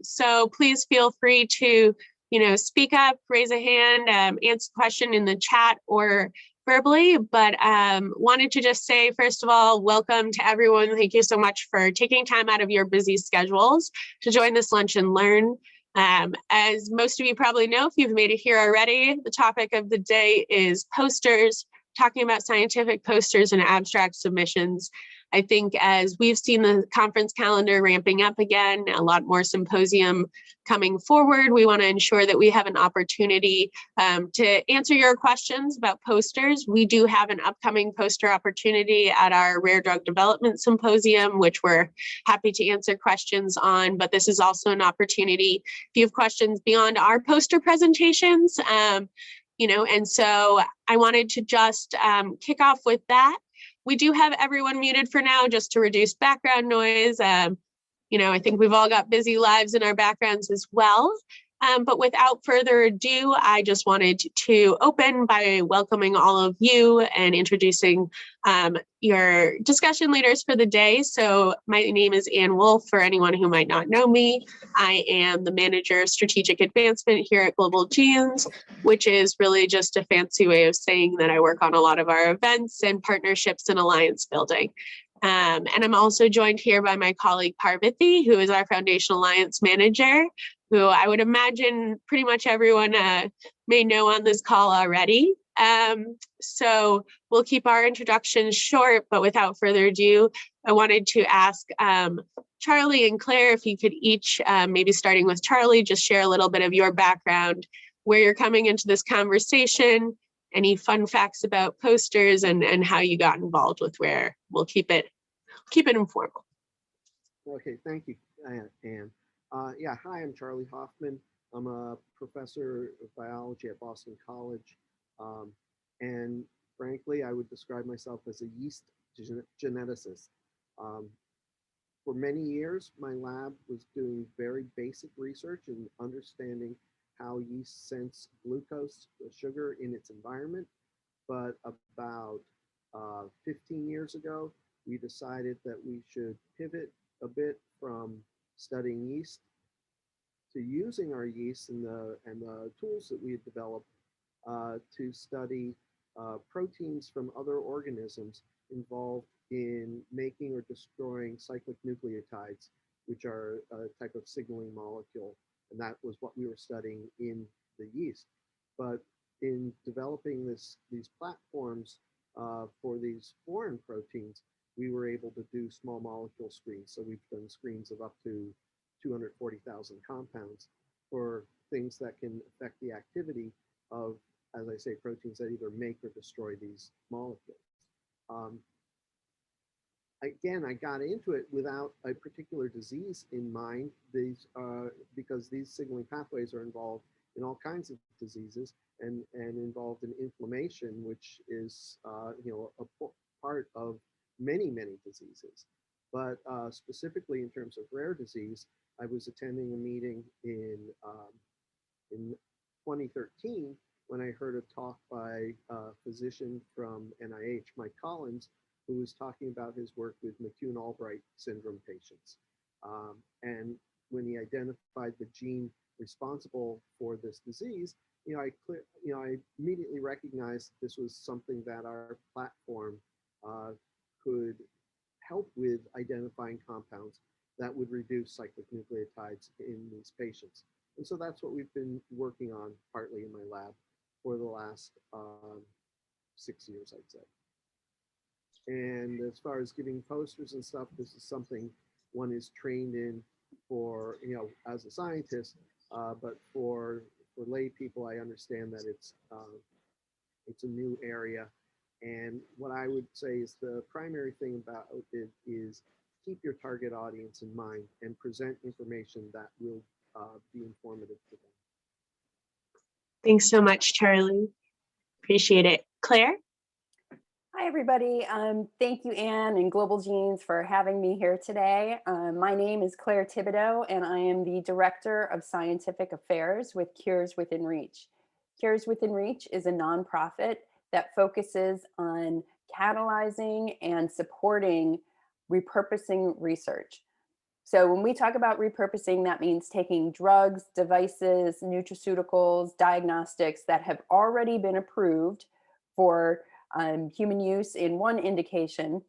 So please feel free to, speak up, raise a hand, answer a question in the chat or verbally, but wanted to just say, first of all, welcome to everyone. Thank you so much for taking time out of your busy schedules to join this Lunch and Learn. As most of you probably know, if you've made it here already, the topic of the day is posters, talking about scientific posters and abstract submissions. I think as we've seen the conference calendar ramping up again, a lot more symposium coming forward, we want to ensure that we have an opportunity to answer your questions about posters. We do have an upcoming poster opportunity at our Rare Drug Development Symposium, which we're happy to answer questions on, but this is also an opportunity if you have questions beyond our poster presentations. And so I wanted to just kick off with that. We do have everyone muted for now just to reduce background noise. I think we've all got busy lives in our backgrounds as well. But without further ado, I just wanted to open by welcoming all of you and introducing your discussion leaders for the day. So my name is Ann Wolf, for anyone who might not know me. I am the Manager of Strategic Advancement here at Global Genes, which is really just a fancy way of saying that I work on a lot of our events and partnerships and alliance building. And I'm also joined here by my colleague Parvathy, who is our Foundation Alliance Manager, who I would imagine pretty much everyone may know on this call already. So we'll keep our introductions short, but without further ado, I wanted to ask Charlie and Claire if you could each, maybe starting with Charlie, just share a little bit of your background, where you're coming into this conversation, any fun facts about posters, and how you got involved with Rare. We'll keep it informal. Okay, thank you, Ann. Hi, I'm Charlie Hoffman. I'm a professor of biology at Boston College. And frankly, I would describe myself as a yeast geneticist. For many years, my lab was doing very basic research in understanding how yeast sense glucose, the sugar in its environment. But about 15 years ago, we decided that we should pivot a bit from studying yeast to using our yeast and the tools that we had developed to study proteins from other organisms involved in making or destroying cyclic nucleotides, which are a type of signaling molecule. And that was what we were studying in the yeast. But in developing these platforms for these foreign proteins, we were able to do small molecule screens. So we've done screens of up to 240,000 compounds for things that can affect the activity of, as I say, proteins that either make or destroy these molecules. Again, I got into it without a particular disease in mind, because these signaling pathways are involved in all kinds of diseases and involved in inflammation, which is a part of many diseases. But specifically in terms of rare disease, I was attending a meeting in 2013 when I heard a talk by a physician from NIH, Mike Collins, who was talking about his work with McCune-Albright syndrome patients. And when he identified the gene responsible for this disease, I immediately recognized this was something that our platform could help with, identifying compounds that would reduce cyclic nucleotides in these patients. And so that's what we've been working on partly in my lab for the last 6 years, I'd say. And as far as giving posters and stuff, this is something one is trained in for, as a scientist, but for lay people, I understand that it's a new area. And what I would say is the primary thing about it is keep your target audience in mind and present information that will be informative to them. Thanks so much, Charlie. Appreciate it. Claire? Hi, everybody. Thank you, Ann and Global Genes, for having me here today. My name is Claire Thibodeau, and I am the Director of Scientific Affairs with Cures Within Reach. Cures Within Reach is a nonprofit that focuses on catalyzing and supporting repurposing research. So when we talk about repurposing, that means taking drugs, devices, nutraceuticals, diagnostics that have already been approved for human use in one indication,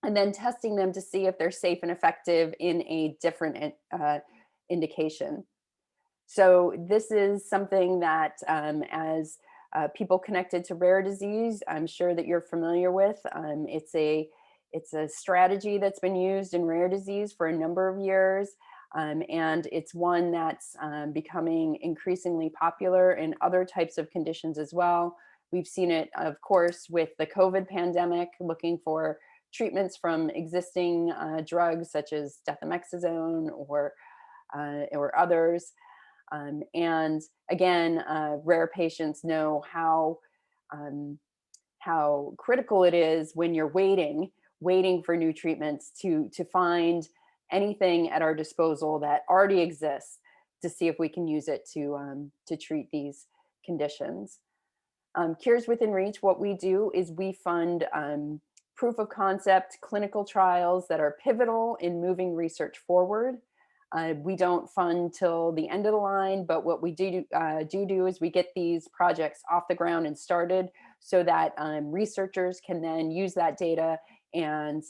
and then testing them to see if they're safe and effective in a different indication. So this is something that as people connected to rare disease, I'm sure that you're familiar with. It's a strategy that's been used in rare disease for a number of years. And it's one that's becoming increasingly popular in other types of conditions as well. We've seen it, of course, with the COVID pandemic, looking for treatments from existing drugs such as dexamethasone or others. And again, rare patients know how critical it is when you're waiting for new treatments to find anything at our disposal that already exists to see if we can use it to treat these conditions. Cures Within Reach, what we do is we fund proof of concept clinical trials that are pivotal in moving research forward. We don't fund till the end of the line, but what we do is we get these projects off the ground and started so that researchers can then use that data and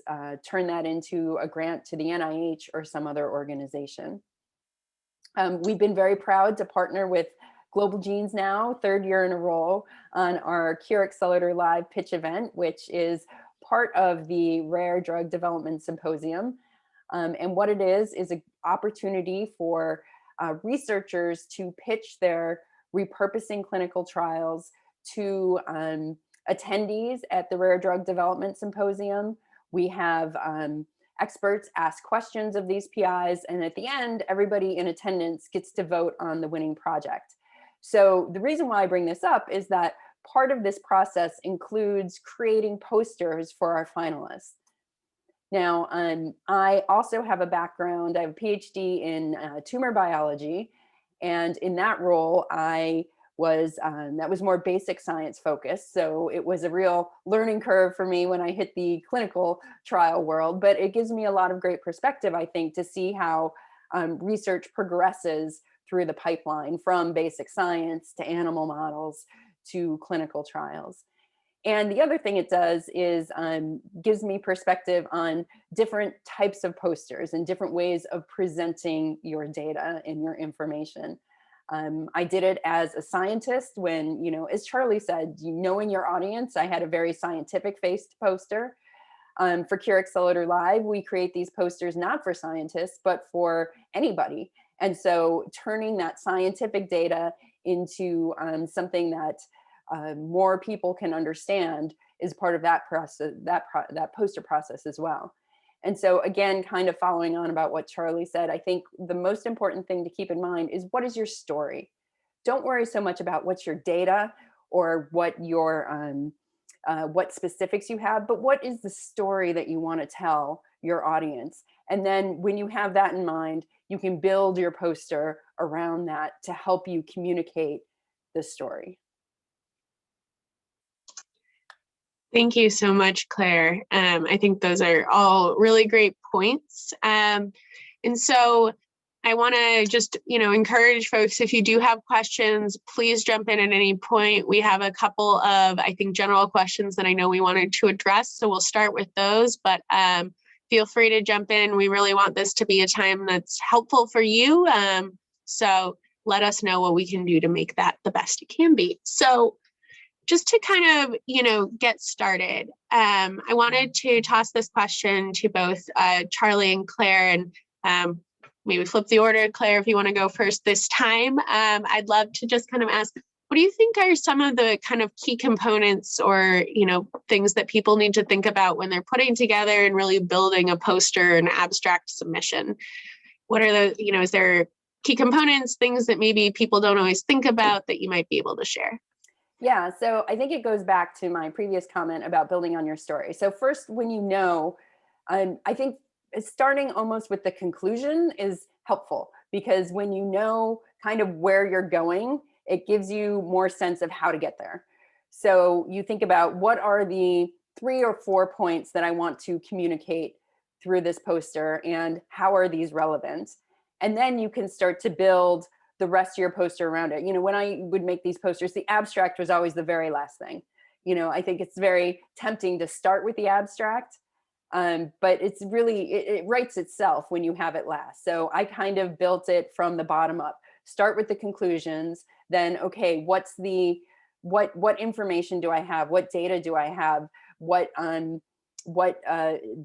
turn that into a grant to the NIH or some other organization. We've been very proud to partner with Global Genes now, third year in a row, on our Cure Accelerator Live pitch event, which is part of the Rare Drug Development Symposium. And what it is an opportunity for researchers to pitch their repurposing clinical trials to attendees at the Rare Drug Development Symposium. We have experts ask questions of these PIs, and at the end, everybody in attendance gets to vote on the winning project. So the reason why I bring this up is that part of this process includes creating posters for our finalists. Now, I also have a background, I have a PhD in tumor biology, and in that role, I was, that was more basic science focused. So it was a real learning curve for me when I hit the clinical trial world, but it gives me a lot of great perspective, I think, to see how research progresses through the pipeline from basic science to animal models to clinical trials. And the other thing it does is gives me perspective on different types of posters and different ways of presenting your data and your information. I did it as a scientist when, you know, as Charlie said, knowing your audience, I had a very scientific-faced poster. For Cure Accelerator Live, we create these posters not for scientists, but for anybody. And so turning that scientific data into something that more people can understand is part of that process, that poster process as well. And so again, kind of following on about what Charlie said, I think the most important thing to keep in mind is, what is your story? Don't worry so much about what's your data or what your what specifics you have, but what is the story that you want to tell your audience? And then when you have that in mind, you can build your poster around that to help you communicate the story. Thank you so much, Claire. I think those are all really great points. And so I want to just, encourage folks, if you do have questions, please jump in at any point. We have a couple of, I think, general questions that I know we wanted to address, so we'll start with those, but feel free to jump in. We really want this to be a time that's helpful for you. So let us know what we can do to make that the best it can be. So just to kind of, get started, I wanted to toss this question to both Charlie and Claire, and maybe flip the order. Claire, if you want to go first this time, I'd love to just kind of ask, what do you think are some of the kind of key components or, things that people need to think about when they're putting together and really building a poster and abstract submission? What are the, is there key components, things that maybe people don't always think about that you might be able to share? Yeah, so I think it goes back to my previous comment about building on your story. So first, when I think starting almost with the conclusion is helpful, because when you know kind of where you're going, it gives you more sense of how to get there. So you think about, what are the 3 or 4 points that I want to communicate through this poster, and how are these relevant? And then you can start to build the rest of your poster around it. You know, when I would make these posters, the abstract was always the very last thing. You know, I think it's very tempting to start with the abstract, but it's really, it writes itself when you have it last. So I kind of built it from the bottom up. Start with the conclusions, then, okay, what information do I have? What data do I have? What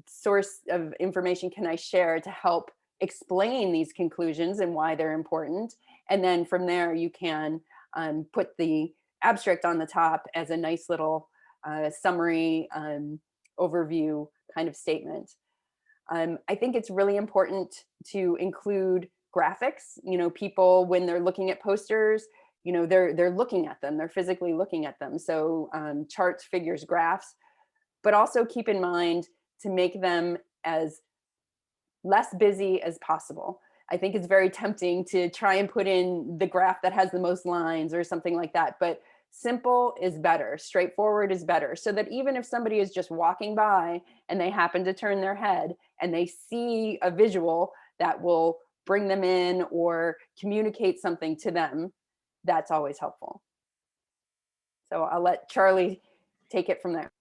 source of information can I share to help explain these conclusions and why they're important? And then from there, you can put the abstract on the top as a nice little summary overview kind of statement. I think it's really important to include graphics. You know, people, when they're looking at posters, you know, they're looking at them, they're physically looking at them. So charts, figures, graphs, but also keep in mind to make them as less busy as possible. I think it's very tempting to try and put in the graph that has the most lines or something like that, but simple is better, straightforward is better, so that even if somebody is just walking by and they happen to turn their head and they see a visual that will bring them in or communicate something to them, that's always helpful. So I'll let Charlie take it from there.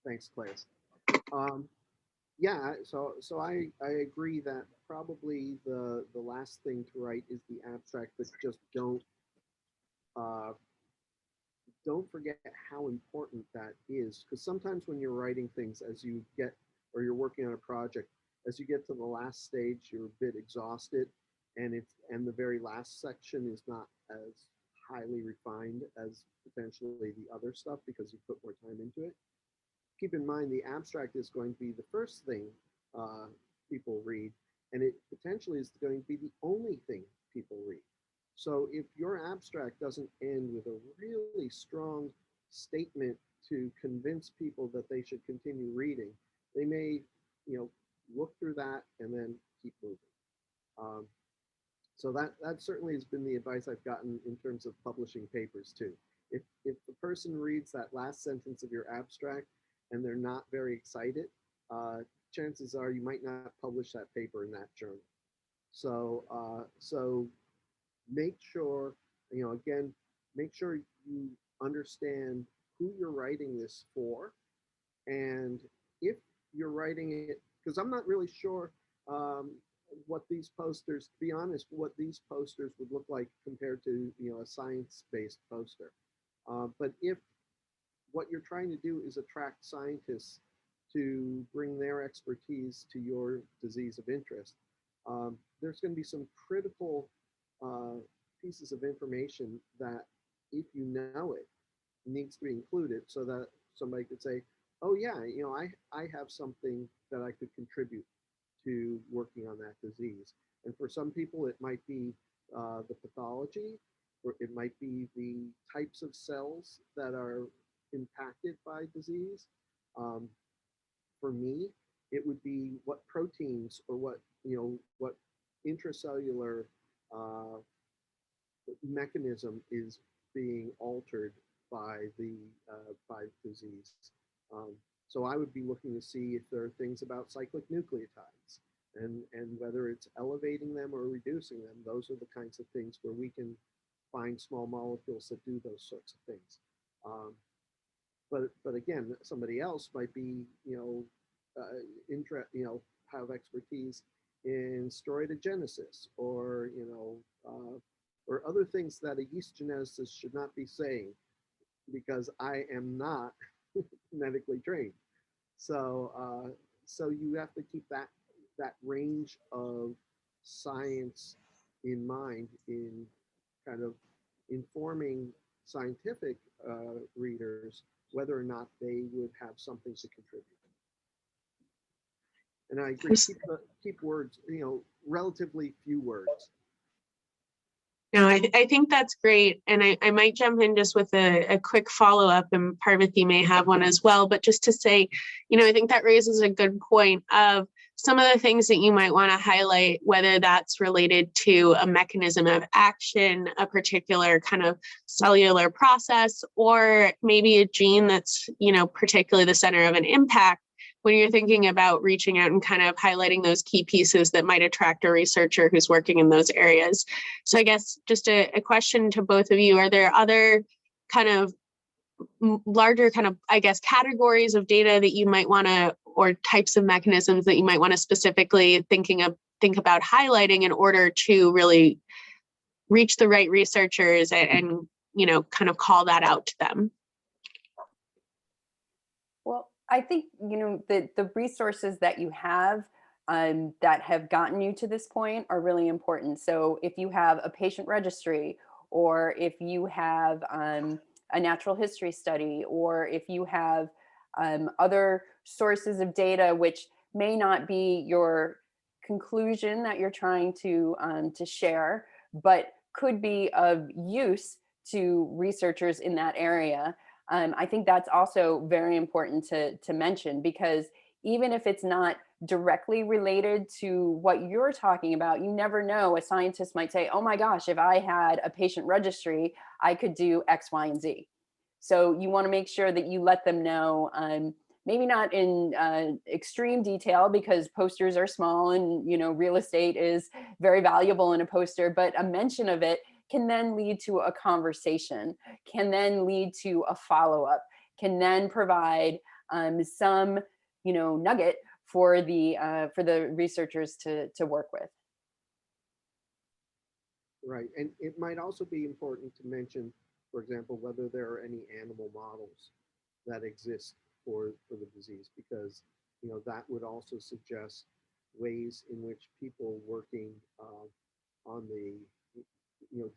Thanks, Claire. Yeah, so I agree that probably the last thing to write is the abstract, but just don't forget how important that is, because sometimes when you're writing things as you get, or you're working on a project, as you get to the last stage, you're a bit exhausted, and the very last section is not as highly refined as potentially the other stuff because you put more time into it. Keep in mind the abstract is going to be the first thing people read, and it potentially is going to be the only thing people read. So if your abstract doesn't end with a really strong statement to convince people that they should continue reading, they may, you know, look through that and then keep moving. So that certainly has been the advice I've gotten in terms of publishing papers too. If the person reads that last sentence of your abstract and they're not very excited, chances are you might not publish that paper in that journal. So make sure, you know, again, make sure you understand who you're writing this for, and if you're writing it, because I'm not really sure what these posters, to be honest, what these posters would look like compared to, you know, a science-based poster. But if what you're trying to do is attract scientists to bring their expertise to your disease of interest, there's going to be some critical pieces of information that, if you know it, needs to be included so that somebody could say, oh yeah, you know, I have something that I could contribute to working on that disease. And for some people, it might be the pathology, or it might be the types of cells that are impacted by disease. For me, it would be what proteins or what, you know, what intracellular mechanism is being altered by the disease. So I would be looking to see if there are things about cyclic nucleotides and whether it's elevating them or reducing them. Those are the kinds of things where we can find small molecules that do those sorts of things. But again, somebody else might be, you know, have expertise in steroidogenesis, or, you know, or other things that a yeast geneticist should not be saying, because I am not medically trained. So so you have to keep that range of science in mind in kind of informing scientific readers whether or not they would have something to contribute. And I agree, keep words, you know, relatively few words. No, I think that's great. And I might jump in just with a quick follow-up, and Parvathy may have one as well, but just to say, you know, I think that raises a good point of some of the things that you might want to highlight, whether that's related to a mechanism of action, a particular kind of cellular process, or maybe a gene that's, you know, particularly the center of an impact. when you're thinking about reaching out and kind of highlighting those key pieces that might attract a researcher who's working in those areas. So I guess just a question to both of you, are there other kind of larger kind of, I guess, categories of data that you might want to, or types of mechanisms that you might want to specifically think about highlighting in order to really reach the right researchers and you know, kind of call that out to them? Well, I think, you know, the resources that you have that have gotten you to this point are really important. So if you have a patient registry, or if you have a natural history study, or if you have other sources of data which may not be your conclusion that you're trying to share, but could be of use to researchers in that area. I think that's also very important to mention, because even if it's not directly related to what you're talking about, you never know. A scientist might say, oh my gosh, if I had a patient registry, I could do X, Y, and Z. So you want to make sure that you let them know, maybe not in extreme detail, because posters are small and, you know, real estate is very valuable in a poster, but a mention of it can then lead to a conversation, can then lead to a follow-up, can then provide some, you know, nugget for the researchers to work with. Right, and it might also be important to mention, for example, whether there are any animal models that exist for the disease, because you know that would also suggest ways in which people working on the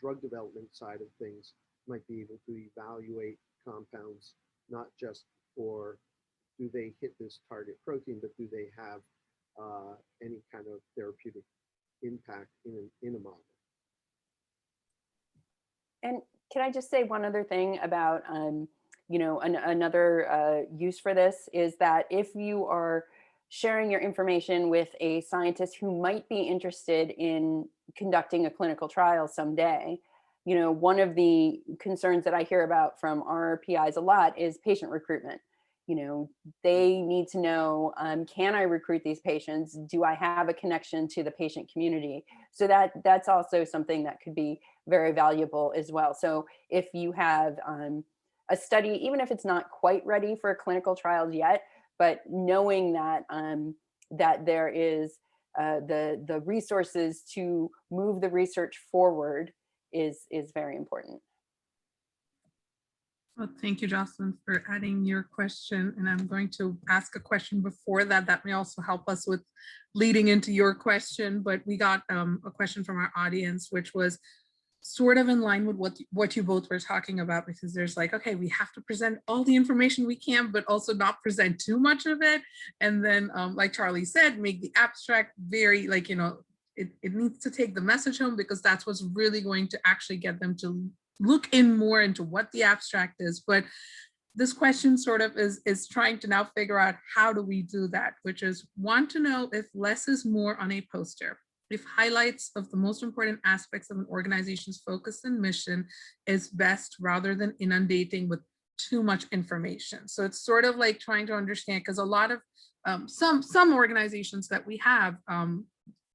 drug development side of things might be able to evaluate compounds, not just for do they hit this target protein, but do they have any kind of therapeutic impact in a model. And can I just say one other thing about, you know, another use for this is that if you are sharing your information with a scientist who might be interested in conducting a clinical trial someday, you know, one of the concerns that I hear about from our PIs a lot is patient recruitment. You know, they need to know, can I recruit these patients? Do I have a connection to the patient community? So that's also something that could be very valuable as well. So if you have a study, even if it's not quite ready for clinical trials yet, but knowing that that there is the resources to move the research forward is very important. Well, thank you, Jocelyn, for adding your question. And I'm going to ask a question before that. That may also help us with leading into your question. But we got a question from our audience, which was sort of in line with what you both were talking about, because there's like, okay, we have to present all the information we can, but also not present too much of it. And then, like Charlie said, make the abstract very, like, you know, it needs to take the message home, because that's what's really going to actually get them to look in more into what the abstract is. But this question sort of is trying to now figure out how do we do that, which is want to know if less is more on a poster, if highlights of the most important aspects of an organization's focus and mission is best, rather than inundating with too much information. So it's sort of like trying to understand, because a lot of some organizations that we have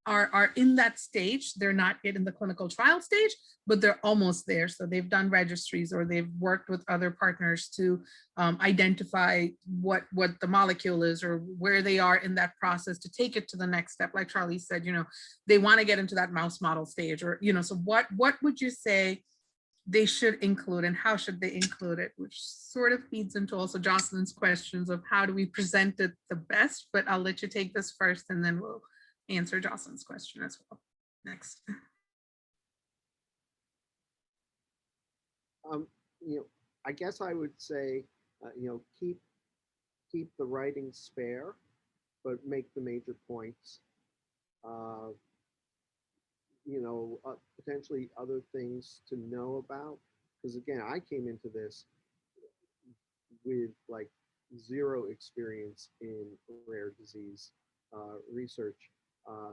are in that stage. They're not yet in the clinical trial stage, but they're almost there. So they've done registries, or they've worked with other partners to identify what the molecule is, or where they are in that process to take it to the next step. Like Charlie said, you know, they want to get into that mouse model stage, or, you know, so what would you say they should include, and how should they include it, which sort of feeds into also Jocelyn's questions of how do we present it the best. But I'll let you take this first, and then we'll answer Jocelyn's question as well next. You know, I guess I would say, you know, keep the writing spare, but make the major points. You know, potentially other things to know about, because again, I came into this with like zero experience in rare disease research.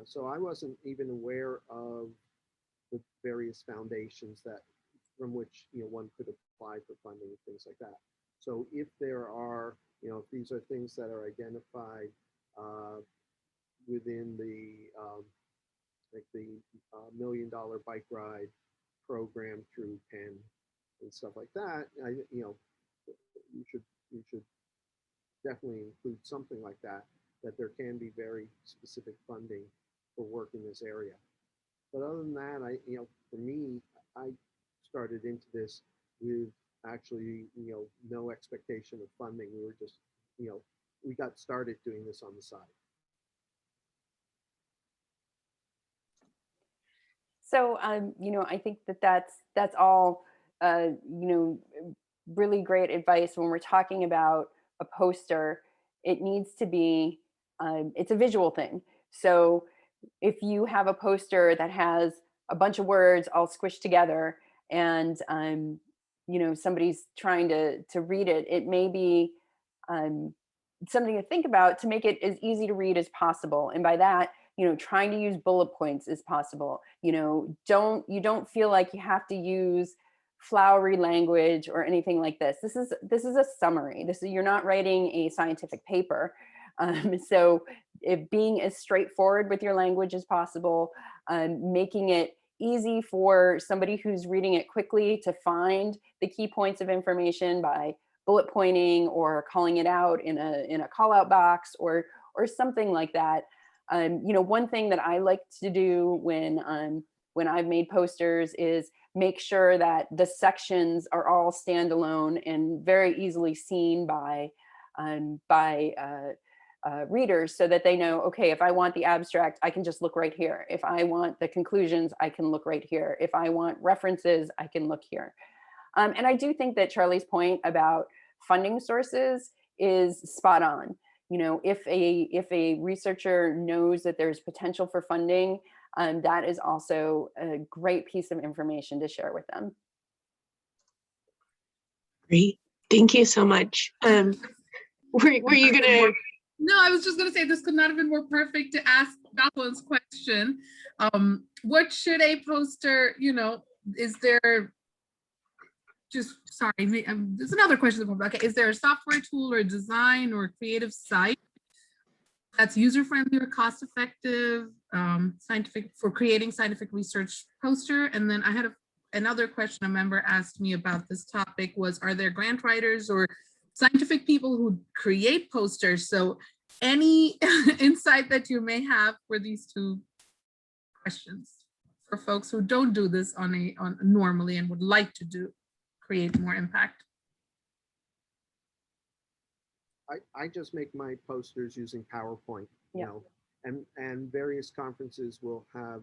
So I wasn't even aware of the various foundations that from which, you know, one could apply for funding and things like that. So if there are, if these are things that are identified within the like the $1 million bike ride program through Penn and stuff like that, you should definitely include something like that. That there can be very specific funding for work in this area. But other than that, for me, I started into this with actually, no expectation of funding. We were just, we got started doing this on the side. So, I think that's all, really great advice when we're talking about a poster. It needs to be, it's a visual thing. So if you have a poster that has a bunch of words all squished together and, somebody's trying to read it, it may be something to think about to make it as easy to read as possible. And by that, trying to use bullet points is possible. You don't feel like you have to use flowery language or anything like this. This is a summary. You're not writing a scientific paper. So being as straightforward with your language as possible, making it easy for somebody who's reading it quickly to find the key points of information by bullet pointing or calling it out in a call out box or something like that. One thing that I like to do when I've made posters is make sure that the sections are all standalone and very easily seen by readers, so that they know, okay, if I want the abstract, I can just look right here. If I want the conclusions, I can look right here. If I want references, I can look here. And I do think that Charlie's point about funding sources is spot on. If a researcher knows that there's potential for funding, that is also a great piece of information to share with them. Great. Thank you so much. Were you gonna? No, I was just gonna say this could not have been more perfect to ask Jocelyn's question. What should a poster, is there there's another question. Okay, is there a software tool or design or creative site that's user-friendly or cost-effective, for creating scientific research poster? And then I had another question a member asked me about this topic was, are there grant writers or scientific people who create posters? So any insight that you may have for these two questions for folks who don't do this on normally and would like to create more impact. I just make my posters using PowerPoint, and various conferences will have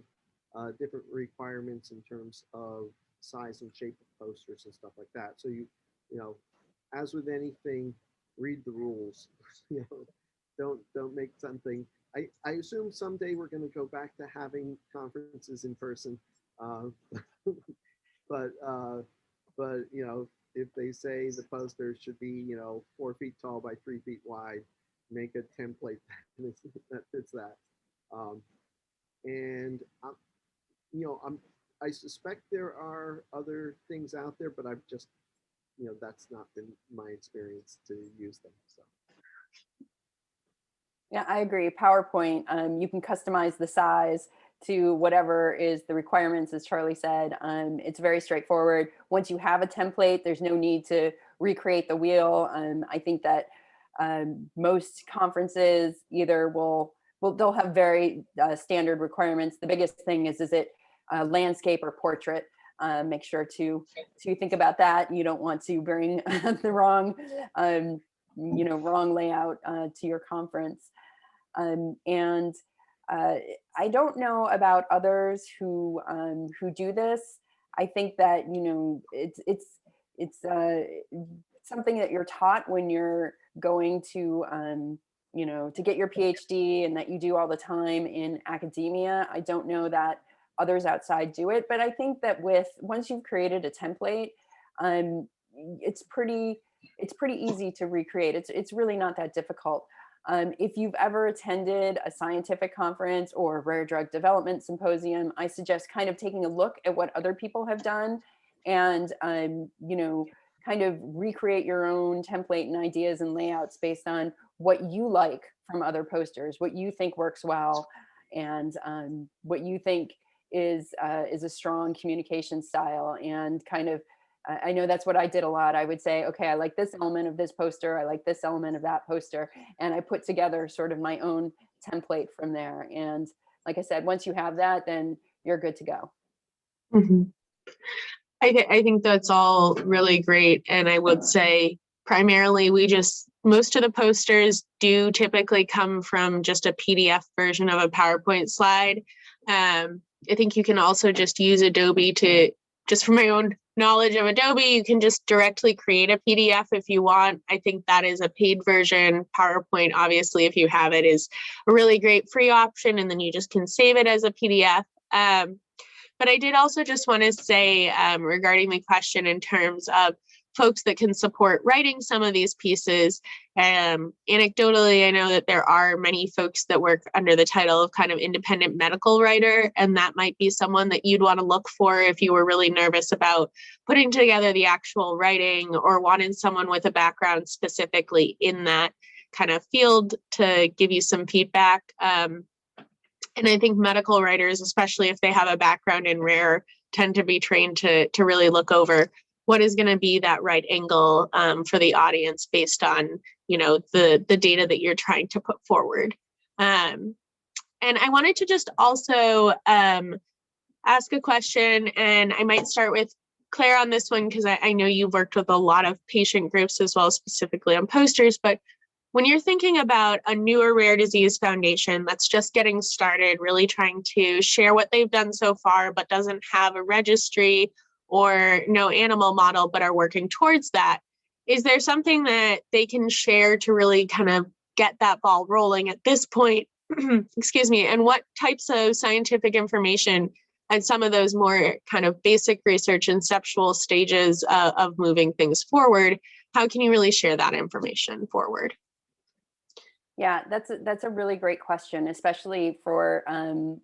different requirements in terms of size and shape of posters and stuff like that. So as with anything, read the rules. Don't make something. I assume someday we're going to go back to having conferences in person, but if they say the poster should be 4 feet tall by 3 feet wide, make a template that fits that. And I suspect there are other things out there, but I've just that's not been my experience to use them. So. Yeah, I agree. PowerPoint, you can customize the size to whatever is the requirements, as Charlie said. It's very straightforward. Once you have a template, there's no need to recreate the wheel. I think that most conferences either they'll have very standard requirements. The biggest thing is it landscape or portrait? Make sure to think about that. You don't want to bring the wrong layout to your conference. And I don't know about others who do this. I think that it's something that you're taught when you're going to to get your PhD, and that you do all the time in academia. I don't know that others outside do it, but I think that once you've created a template, it's pretty easy to recreate. It's really not that difficult. If you've ever attended a scientific conference or a rare drug development symposium, I suggest kind of taking a look at what other people have done and, kind of recreate your own template and ideas and layouts based on what you like from other posters, what you think works well, and what you think is a strong communication style. And kind of, I know that's what I did a lot. I would say, okay, I like this element of this poster, I like this element of that poster, and I put together sort of my own template from there. And like I said, once you have that, then you're good to go. Mhm. I think that's all really great. And I would say primarily most of the posters do typically come from just a PDF version of a PowerPoint slide. I think you can also just use Adobe just from my own knowledge of Adobe, you can just directly create a PDF if you want. I think that is a paid version. PowerPoint, obviously, if you have it, is a really great free option, and then you just can save it as a PDF. But I did also just want to say regarding the question in terms of folks that can support writing some of these pieces. Anecdotally, I know that there are many folks that work under the title of kind of independent medical writer, and that might be someone that you'd want to look for if you were really nervous about putting together the actual writing or wanted someone with a background specifically in that kind of field to give you some feedback. And I think medical writers, especially if they have a background in rare, tend to be trained to really look over what is going to be that right angle for the audience based on, the data that you're trying to put forward. And I wanted to just also ask a question, and I might start with Claire on this one, because I know you've worked with a lot of patient groups as well, specifically on posters, but when you're thinking about a newer rare disease foundation that's just getting started, really trying to share what they've done so far, but doesn't have a registry or no animal model, but are working towards that, is there something that they can share to really kind of get that ball rolling at this point? Excuse me. And what types of scientific information and some of those more kind of basic research inceptual stages of moving things forward, how can you really share that information forward? Yeah, that's a really great question, especially for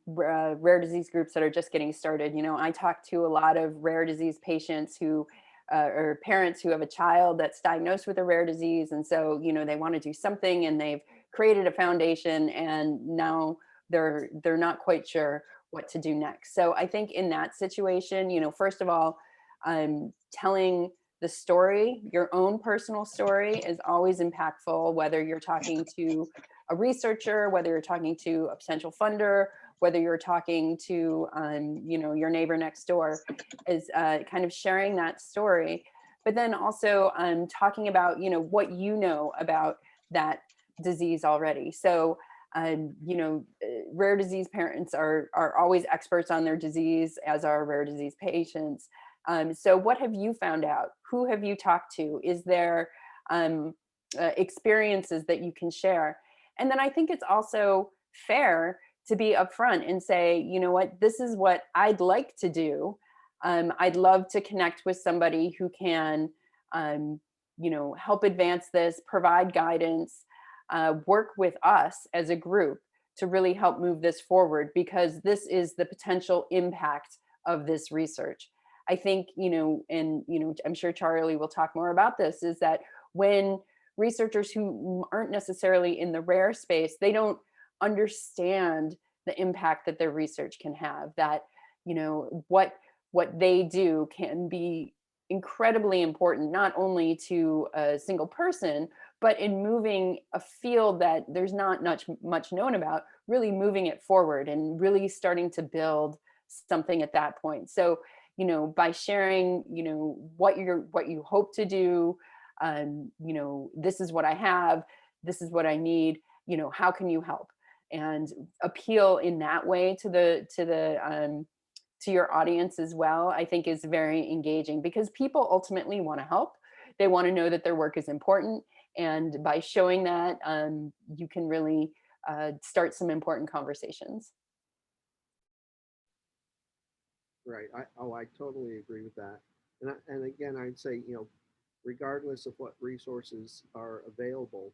rare disease groups that are just getting started. I talk to a lot of rare disease patients who or parents who have a child that's diagnosed with a rare disease, and so they want to do something, and they've created a foundation, and now they're not quite sure what to do next. So I think in that situation, first of all, telling the story, your own personal story, is always impactful, whether you're talking to a researcher, whether you're talking to a potential funder, whether you're talking to your neighbor next door, is kind of sharing that story. But then also talking about what you know about that disease already. So rare disease parents are always experts on their disease, as are rare disease patients. So what have you found out? Who have you talked to? Is there experiences that you can share? And then I think it's also fair to be upfront and say, you know what, this is what I'd like to do. I'd love to connect with somebody who can, help advance this, provide guidance, work with us as a group to really help move this forward, because this is the potential impact of this research. I think, I'm sure Charlie will talk more about this, is that when researchers who aren't necessarily in the rare space, they don't understand the impact that their research can have, that, what they do can be incredibly important, not only to a single person, but in moving a field that there's not much known about, really moving it forward and really starting to build something at that point. So, by sharing, what you hope to do, this is what I have, this is what I need, how can you help? And appeal in that way to your audience as well, I think is very engaging, because people ultimately want to help. They want to know that their work is important. And by showing that, you can really start some important conversations. Right. I totally agree with that. And again, I'd say, regardless of what resources are available,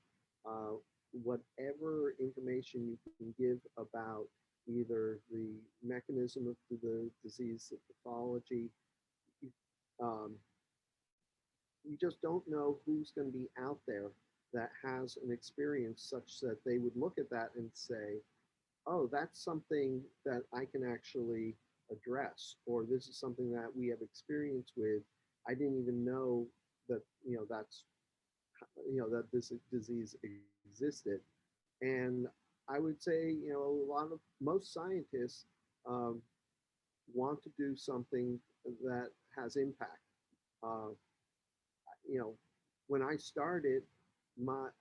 whatever information you can give about either the mechanism of the disease, the pathology, you just don't know who's going to be out there that has an experience such that they would look at that and say, oh, that's something that I can actually address, or this is something that we have experience with. I didn't even know that, that's, that this disease existed. And I would say, most scientists um, want to do something that has impact. Uh, you know, when I started,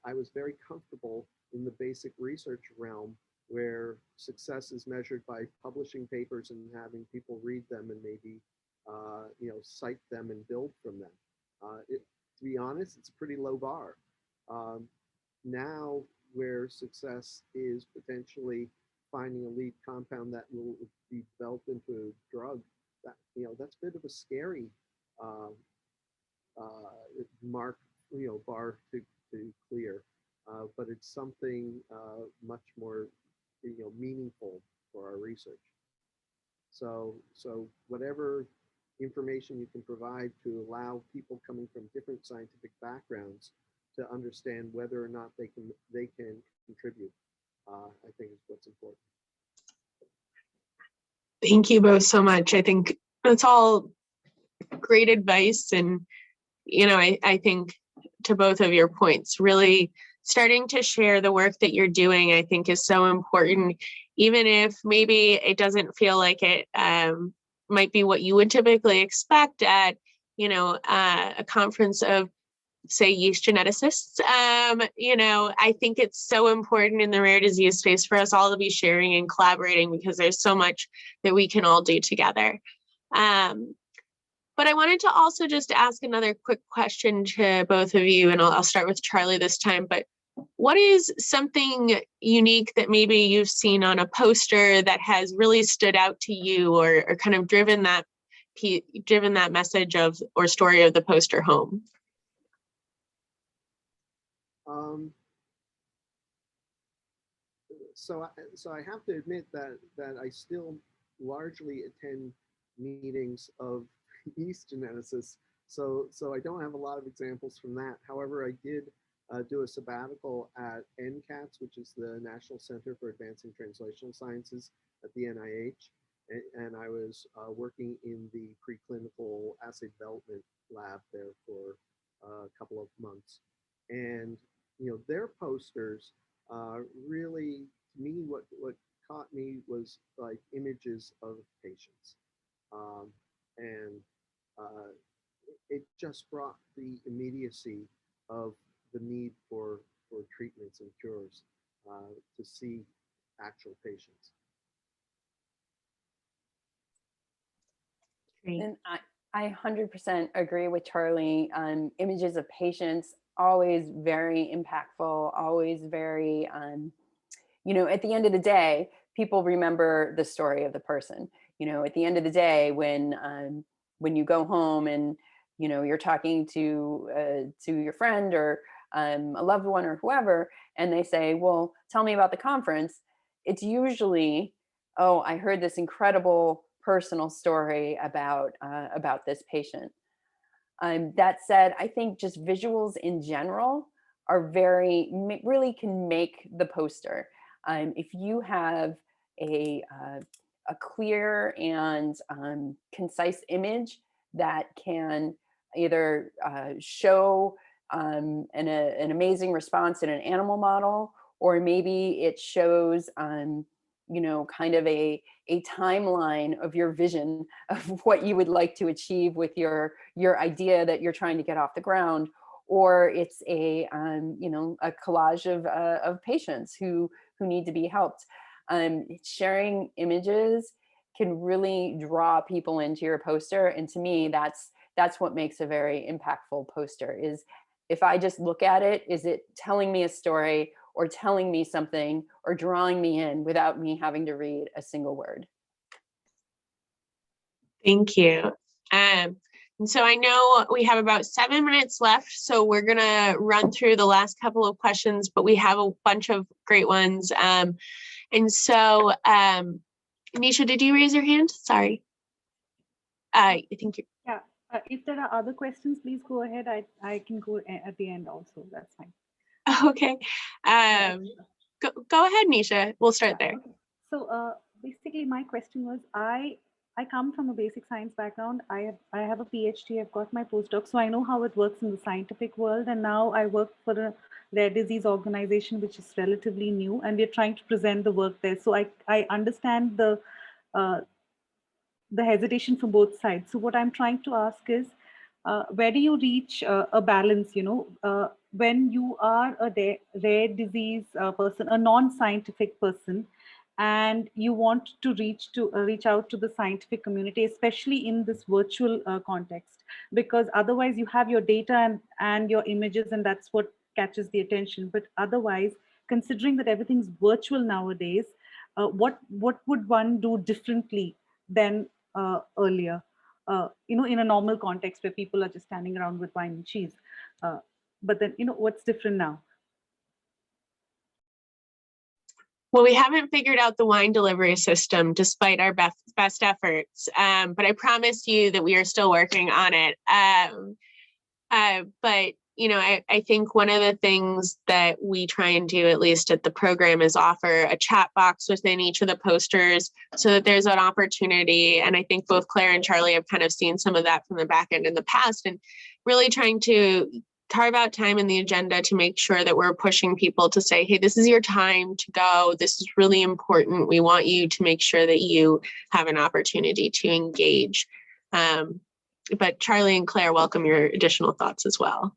I was very comfortable in the basic research realm where success is measured by publishing papers and having people read them and maybe, cite them and build from them. To be honest, it's a pretty low bar. Um, Now, where success is potentially finding a lead compound that will be developed into a drug, that's a bit of a scary uh, mark, bar to clear. But it's something much more, meaningful for our research. So whatever information you can provide to allow people coming from different scientific backgrounds to understand whether or not they can contribute, I think is what's important. Thank you both so much. I think that's all great advice. And, I think to both of your points, really starting to share the work that you're doing, I think is so important, even if maybe it doesn't feel like it might be what you would typically expect at, a conference of, say, yeast geneticists. I think it's so important in the rare disease space for us all to be sharing and collaborating, because there's so much that we can all do together. But I wanted to also just ask another quick question to both of you, and I'll start with Charlie this time. But what is something unique that maybe you've seen on a poster that has really stood out to you, or kind of driven that message of or story of the poster home? So I have to admit that I still largely attend meetings of yeast geneticists. So I don't have a lot of examples from that. However, I did do a sabbatical at NCATS, which is the National Center for Advancing Translational Sciences at the NIH. And I was working in the preclinical assay development lab there for a couple of months. And, their posters really, to me, what caught me was like images of patients. And it just brought the immediacy of the need for treatments and cures to see actual patients. Great. And I 100% agree with Charlie. Images of patients, always very impactful, always very, at the end of the day, people remember the story of the person. At the end of the day, when you go home and, you're talking to your friend or a loved one or whoever, and they say, well, tell me about the conference. It's usually, oh, I heard this incredible personal story about this patient. That said, I think just visuals in general are really can make the poster. If you have a clear and concise image that can either show an amazing response in an animal model, or maybe it shows kind of a timeline of your vision of what you would like to achieve with your idea that you're trying to get off the ground, or it's a collage of patients who need to be helped. Sharing images can really draw people into your poster, and to me, that's what makes a very impactful poster. Is if I just look at it, is it telling me a story, or telling me something, or drawing me in without me having to read a single word? Thank you. And so I know we have about 7 minutes left, so we're gonna run through the last couple of questions, but we have a bunch of great ones. And so, Nisha, did you raise your hand? Sorry. I think you. Yeah, If there are other questions, please go ahead. I can go at the end also. That's fine. Okay. Go ahead, Nisha. We'll start there. Okay. So basically, my question was, I come from a basic science background. I have a PhD. I've got my postdoc, so I know how it works in the scientific world. And now I work for a rare disease organization, which is relatively new, and we're trying to present the work there. So I understand uh, the hesitation from both sides. So what I'm trying to ask is, where do you reach a balance, when you are a rare disease person, a non-scientific person, and you want to reach out to the scientific community, especially in this virtual context, because otherwise you have your data and your images, and that's what catches the attention. But otherwise, considering that everything's virtual nowadays, what would one do differently than earlier, in a normal context where people are just standing around with wine and cheese? But then, what's different now? Well, we haven't figured out the wine delivery system despite our best efforts, but I promise you that we are still working on it. But I think one of the things that we try and do, at least at the program, is offer a chat box within each of the posters so that there's an opportunity. And I think both Claire and Charlie have kind of seen some of that from the back end in the past, and really trying to carve out time in the agenda to make sure that we're pushing people to say, hey, this is your time to go. This is really important. We want you to make sure that you have an opportunity to engage. But Charlie and Claire, welcome your additional thoughts as well.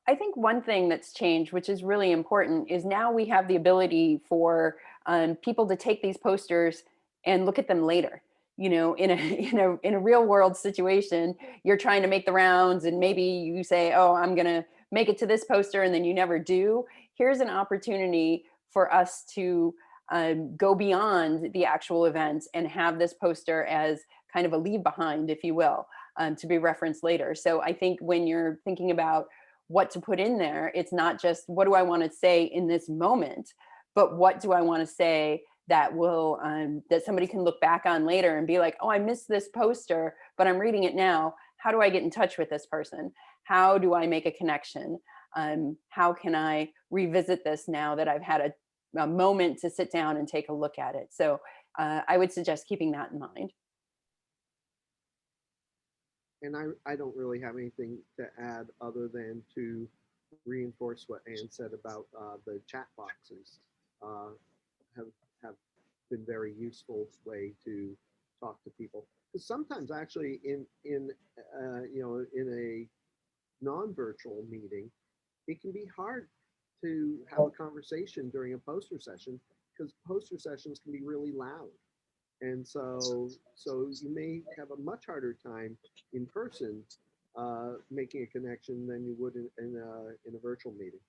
I think one thing that's changed, which is really important, is now we have the ability for people to take these posters and look at them later. In a real world situation, you're trying to make the rounds, and maybe you say, oh, I'm going to make it to this poster, and then you never do. Here's an opportunity for us to go beyond the actual events and have this poster as kind of a leave behind, if you will, to be referenced later. So I think when you're thinking about what to put in there, it's not just what do I want to say in this moment, but what do I want to say that will that somebody can look back on later and be like, oh, I missed this poster, but I'm reading it now. How do I get in touch with this person? How do I make a connection? How can I revisit this now that I've had a moment to sit down and take a look at it? So I would suggest keeping that in mind. And I don't really have anything to add other than to reinforce what Anne said about the chat boxes. Have been very useful way to talk to people. Because sometimes actually in a non-virtual meeting, it can be hard to have a conversation during a poster session, because poster sessions can be really loud. And so you may have a much harder time in person making a connection than you would in a virtual meeting.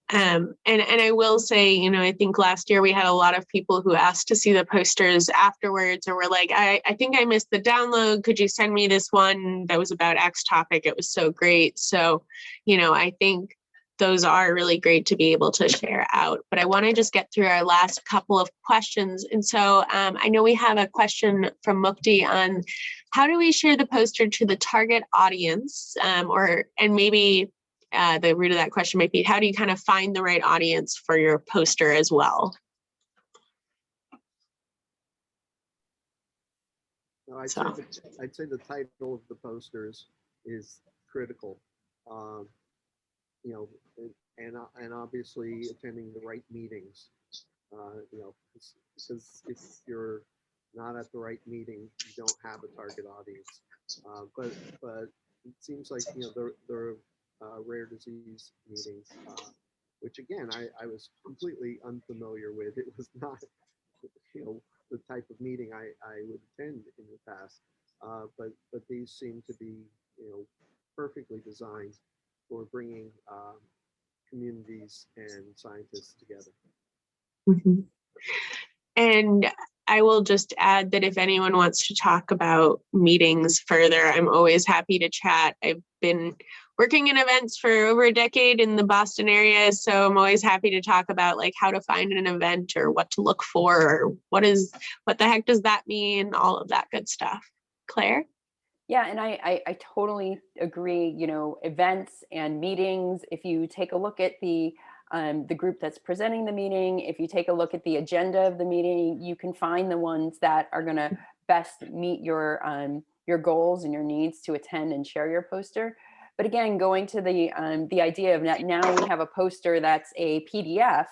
And I will say, I think last year we had a lot of people who asked to see the posters afterwards, or were like, I think I missed the download. Could you send me this one that was about X topic? It was so great. So, I think those are really great to be able to share out. But I want to just get through our last couple of questions. And so I know we have a question from Mukti on how do we share the poster to the target audience, and maybe the root of that question might be, how do you kind of find the right audience for your poster as well? No, I'd say the title of the posters is critical. And obviously attending the right meetings, because if you're not at the right meeting, you don't have a target audience. But it seems like, the rare disease meetings, which again, I was completely unfamiliar with. It was not, the type of meeting I would attend in the past. But these seem to be, perfectly designed for bringing communities and scientists together. Mm-hmm. And I will just add that if anyone wants to talk about meetings further, I'm always happy to chat. I've been working in events for over a decade in the Boston area. So I'm always happy to talk about like how to find an event or what to look for, or what the heck does that mean? All of that good stuff. Claire? Yeah, and I totally agree. You know, events and meetings, if you take a look at the group that's presenting the meeting, if you take a look at the agenda of the meeting, you can find the ones that are going to best meet your goals and your needs to attend and share your poster. But again, going to the idea of that, now we have a poster that's a PDF.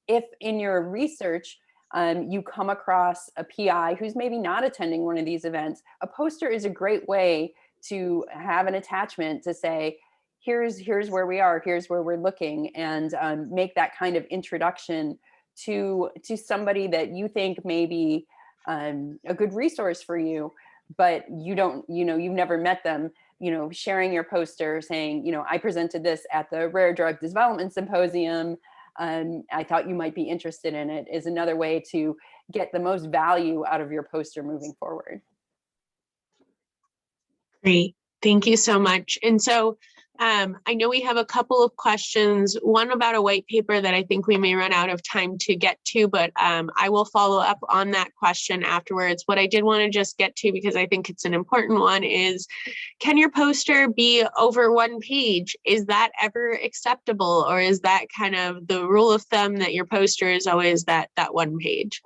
If in your research you come across a PI who's maybe not attending one of these events, a poster is a great way to have an attachment to say, here's where we are, here's where we're looking, and make that kind of introduction to somebody that you think may be a good resource for you, but you don't, you've never met them. Sharing your poster saying, I presented this at the Rare Drug Development Symposium. I thought you might be interested in it, is another way to get the most value out of your poster moving forward. Great. Thank you so much. And so I know we have a couple of questions, one about a white paper that I think we may run out of time to get to, but I will follow up on that question afterwards. What I did want to just get to, because I think it's an important one, is can your poster be over one page? Is that ever acceptable? Or is that kind of the rule of thumb that your poster is always that one page?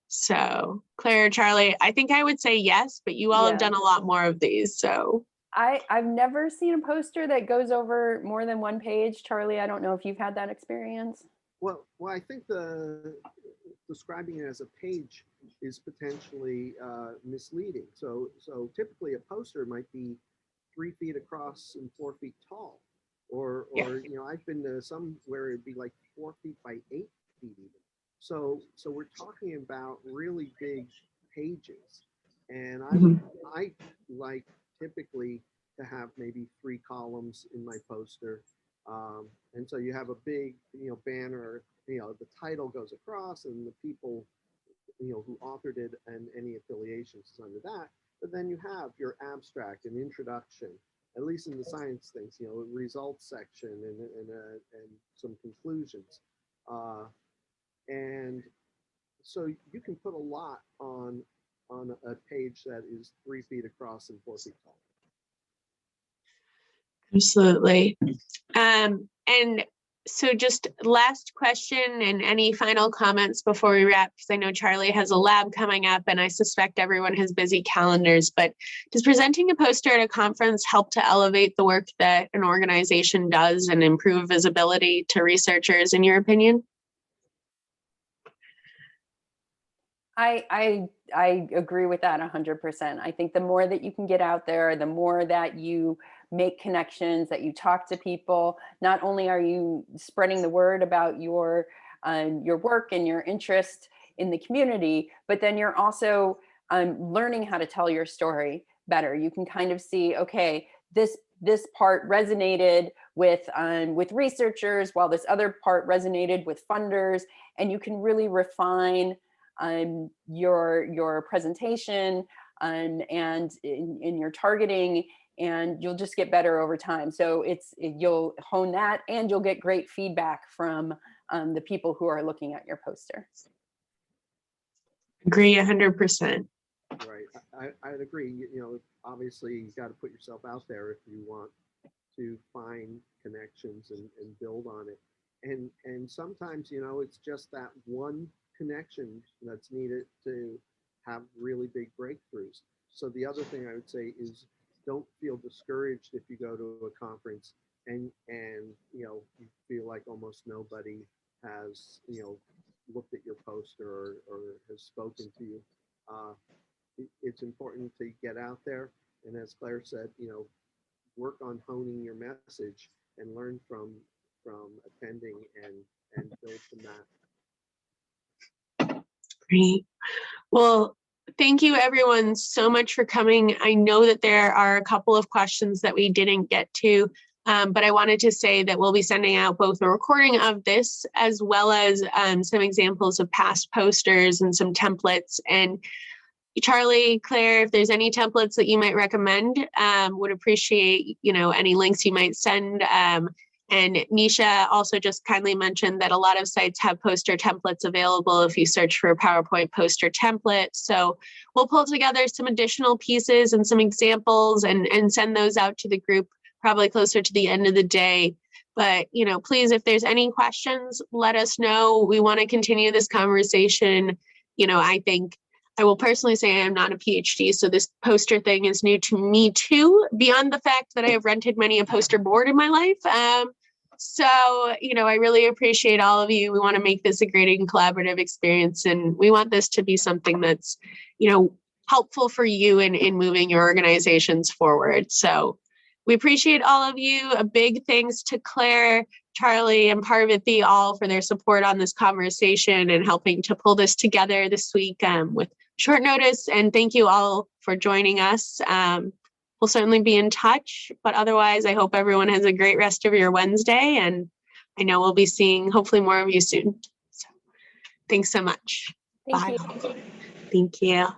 So Claire, Charlie, I think I would say yes, but you all have done a lot more of these. So I've never seen a poster that goes over more than one page. Charlie, I don't know if you've had that experience. Well, I think describing it as a page is potentially misleading. So typically a poster might be 3 feet across and 4 feet tall, or I've been to some where it'd be like 4 feet by 8 feet even. So we're talking about really big pages, and I like typically to have maybe 3 columns in my poster, and so you have a big banner. The title goes across, and the people who authored it and any affiliations is under that. But then you have your abstract and introduction, at least in the science things, results section and some conclusions. And so you can put a lot on a page that is 3 feet across and 4 feet tall. Absolutely. And so just last question, and any final comments before we wrap, because I know Charlie has a lab coming up and I suspect everyone has busy calendars, but does presenting a poster at a conference help to elevate the work that an organization does and improve visibility to researchers, in your opinion? I agree with that 100%. I think the more that you can get out there, the more that you make connections, that you talk to people, not only are you spreading the word about your work and your interest in the community, but then you're also learning how to tell your story better. You can kind of see, okay, this part resonated with researchers, while this other part resonated with funders, and you can really refine your presentation and in your targeting, and you'll just get better over time. So you'll hone that, and you'll get great feedback from the people who are looking at your poster. Agree 100%. Right, I'd agree. Obviously you got to put yourself out there if you want to find connections and build on it. And sometimes, it's just that one connection that's needed to have really big breakthroughs. So the other thing I would say is, don't feel discouraged if you go to a conference and you feel like almost nobody has looked at your poster or has spoken to you. It's important to get out there, and as Claire said, work on honing your message and learn from attending and build from that. Great. Well, thank you everyone so much for coming. I know that there are a couple of questions that we didn't get to, but I wanted to say that we'll be sending out both a recording of this as well as some examples of past posters and some templates. And Charlie, Claire, if there's any templates that you might recommend, would appreciate, any links you might send. And Nisha also just kindly mentioned that a lot of sites have poster templates available if you search for a PowerPoint poster template. So we'll pull together some additional pieces and some examples and send those out to the group probably closer to the end of the day. But, please, if there's any questions, let us know. We want to continue this conversation. I think I will personally say I'm not a PhD, so this poster thing is new to me too, beyond the fact that I have rented many a poster board in my life. So, I really appreciate all of you. We want to make this a great and collaborative experience, and we want this to be something that's, helpful for you in moving your organizations forward. So we appreciate all of you. A big thanks to Claire, Charlie, and Parvathy all for their support on this conversation and helping to pull this together this week with short notice. And thank you all for joining us. We'll certainly be in touch, but otherwise, I hope everyone has a great rest of your Wednesday. And I know we'll be seeing hopefully more of you soon. So thanks so much. Thank Bye. you. Thank you.